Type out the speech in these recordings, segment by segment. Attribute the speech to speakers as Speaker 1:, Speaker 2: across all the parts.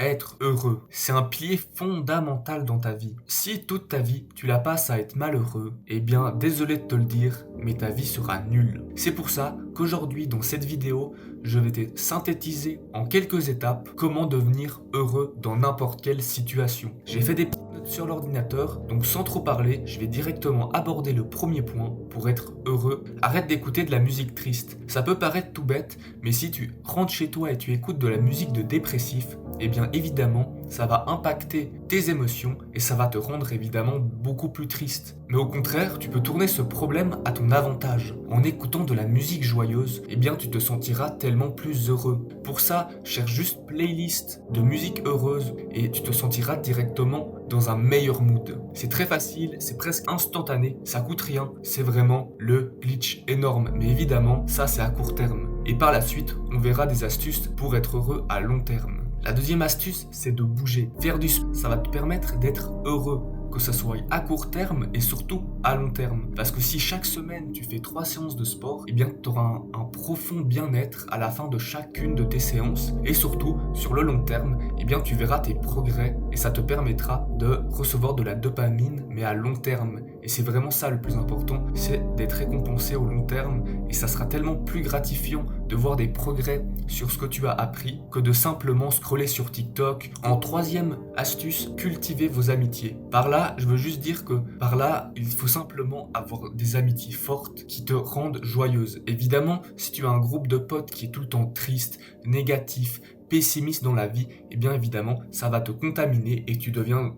Speaker 1: être heureux. C'est un pilier fondamental dans ta vie. Si toute ta vie, tu la passes à être malheureux, eh bien, désolé de te le dire, mais ta vie sera nulle. C'est pour ça qu'aujourd'hui, dans cette vidéo, je vais te synthétiser en quelques étapes comment devenir heureux dans n'importe quelle situation. J'ai fait des petites notes sur l'ordinateur, donc sans trop parler, je vais directement aborder le premier point pour être heureux. Arrête d'écouter de la musique triste. Ça peut paraître tout bête, mais si tu rentres chez toi et tu écoutes de la musique de dépressif, eh bien évidemment, ça va impacter tes émotions et ça va te rendre évidemment beaucoup plus triste. Mais au contraire, tu peux tourner ce problème à ton avantage. En écoutant de la musique joyeuse, eh bien tu te sentiras tellement plus heureux. Pour ça, cherche juste playlist de musique heureuse et tu te sentiras directement dans un meilleur mood. C'est très facile, c'est presque instantané, ça coûte rien, c'est vraiment le glitch énorme. Mais évidemment, ça c'est à court terme. Et par la suite, on verra des astuces pour être heureux à long terme. La deuxième astuce, c'est de bouger. Faire du sport, ça va te permettre d'être heureux, que ça soit à court terme et surtout à long terme. Parce que si chaque semaine tu fais 3 séances de sport, eh bien tu auras un profond bien-être à la fin de chacune de tes séances. Et surtout, sur le long terme, eh bien tu verras tes progrès et ça te permettra de recevoir de la dopamine, mais à long terme. Et c'est vraiment ça le plus important, c'est d'être récompensé au long terme. Et ça sera tellement plus gratifiant de voir des progrès sur ce que tu as appris que de simplement scroller sur TikTok. En troisième astuce, cultivez vos amitiés. Par là, je veux juste dire que par là, il faut simplement avoir des amitiés fortes qui te rendent joyeuse. Évidemment, si tu as un groupe de potes qui est tout le temps triste, négatif, pessimiste dans la vie, et bien évidemment, ça va te contaminer et tu deviendras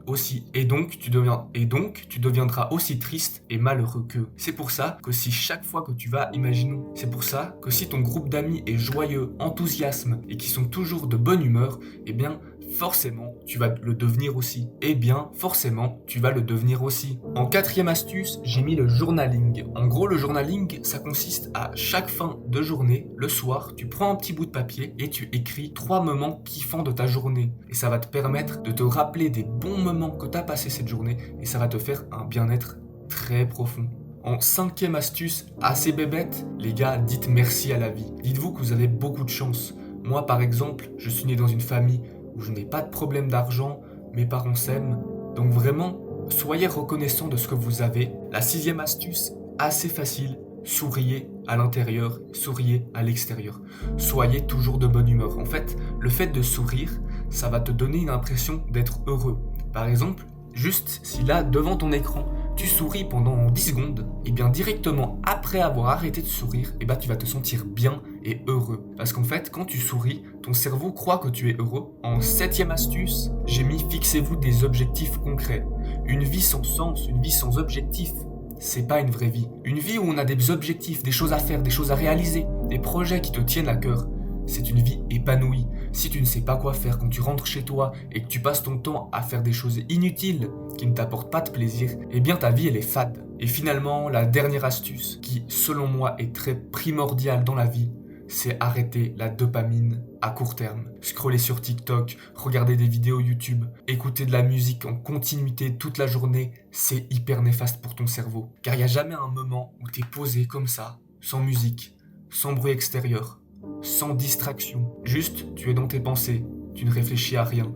Speaker 1: aussi triste et malheureux qu'eux. C'est pour ça que si chaque fois que tu vas, c'est pour ça que si ton groupe d'amis est joyeux, enthousiasme et qui sont toujours de bonne humeur, eh bien forcément, tu vas le devenir aussi. En quatrième astuce, j'ai mis le journaling. En gros, le journaling, ça consiste à chaque fin de journée, le soir, tu prends un petit bout de papier et tu écris 3 moments kiffants de ta journée. Et ça va te permettre de te rappeler des bons moments que tu as passé cette journée et ça va te faire un bien-être très profond. En cinquième astuce, assez bébête, les gars, dites merci à la vie. Dites-vous que vous avez beaucoup de chance. Moi, par exemple, je suis né dans une famille où je n'ai pas de problème d'argent, mes parents s'aiment. Donc vraiment, soyez reconnaissants de ce que vous avez. La sixième astuce, assez facile, souriez à l'intérieur, souriez à l'extérieur. Soyez toujours de bonne humeur. En fait, le fait de sourire, ça va te donner une impression d'être heureux. Par exemple, juste si là, devant ton écran, tu souris pendant 10 secondes, et bien directement après avoir arrêté de sourire, et bien tu vas te sentir bien et heureux. Parce qu'en fait, quand tu souris, ton cerveau croit que tu es heureux. En septième astuce, j'ai mis fixez-vous des objectifs concrets. Une vie sans sens, une vie sans objectif, c'est pas une vraie vie. Une vie où on a des objectifs, des choses à faire, des choses à réaliser, des projets qui te tiennent à cœur, c'est une vie épanouie. Si tu ne sais pas quoi faire quand tu rentres chez toi et que tu passes ton temps à faire des choses inutiles qui ne t'apportent pas de plaisir, eh bien ta vie elle est fade. Et finalement, la dernière astuce qui selon moi est très primordiale dans la vie, c'est arrêter la dopamine à court terme. Scroller sur TikTok, regarder des vidéos YouTube, écouter de la musique en continuité toute la journée, c'est hyper néfaste pour ton cerveau. Car il n'y a jamais un moment où tu es posé comme ça, sans musique, sans bruit extérieur, sans distraction. Juste, tu es dans tes pensées, tu ne réfléchis à rien,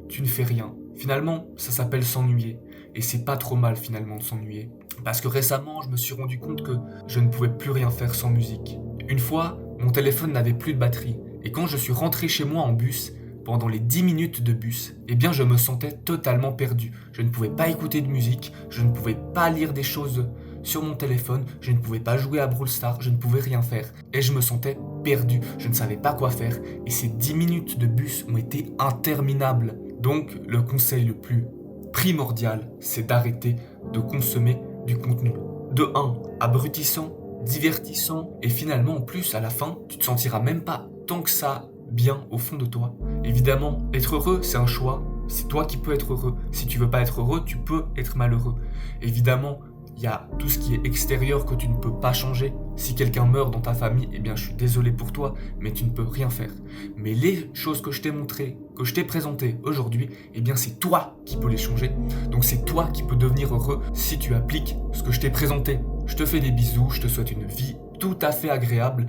Speaker 1: tu ne fais rien. Finalement, ça s'appelle s'ennuyer. Et c'est pas trop mal finalement de s'ennuyer. Parce que récemment, je me suis rendu compte que je ne pouvais plus rien faire sans musique. Une fois, mon téléphone n'avait plus de batterie. Et quand je suis rentré chez moi en bus, pendant les 10 minutes de bus, eh bien je me sentais totalement perdu. Je ne pouvais pas écouter de musique, je ne pouvais pas lire des choses sur mon téléphone, je ne pouvais pas jouer à Brawl Stars, je ne pouvais rien faire. Et je me sentais perdu, je ne savais pas quoi faire. Et ces 10 minutes de bus ont été interminables. Donc le conseil le plus primordial, c'est d'arrêter de consommer du contenu. De 1, abrutissant, divertissant, et finalement en plus à la fin, tu te sentiras même pas tant que ça bien au fond de toi. Évidemment, être heureux, c'est un choix. C'est toi qui peux être heureux. Si tu veux pas être heureux, tu peux être malheureux. Évidemment, il y a tout ce qui est extérieur que tu ne peux pas changer. Si quelqu'un meurt dans ta famille, eh bien je suis désolé pour toi, mais tu ne peux rien faire. Mais les choses que je t'ai montrées, que je t'ai présentées aujourd'hui, eh bien c'est toi qui peux les changer. Donc c'est toi qui peux devenir heureux si tu appliques ce que je t'ai présenté. Je te fais des bisous, je te souhaite une vie tout à fait agréable.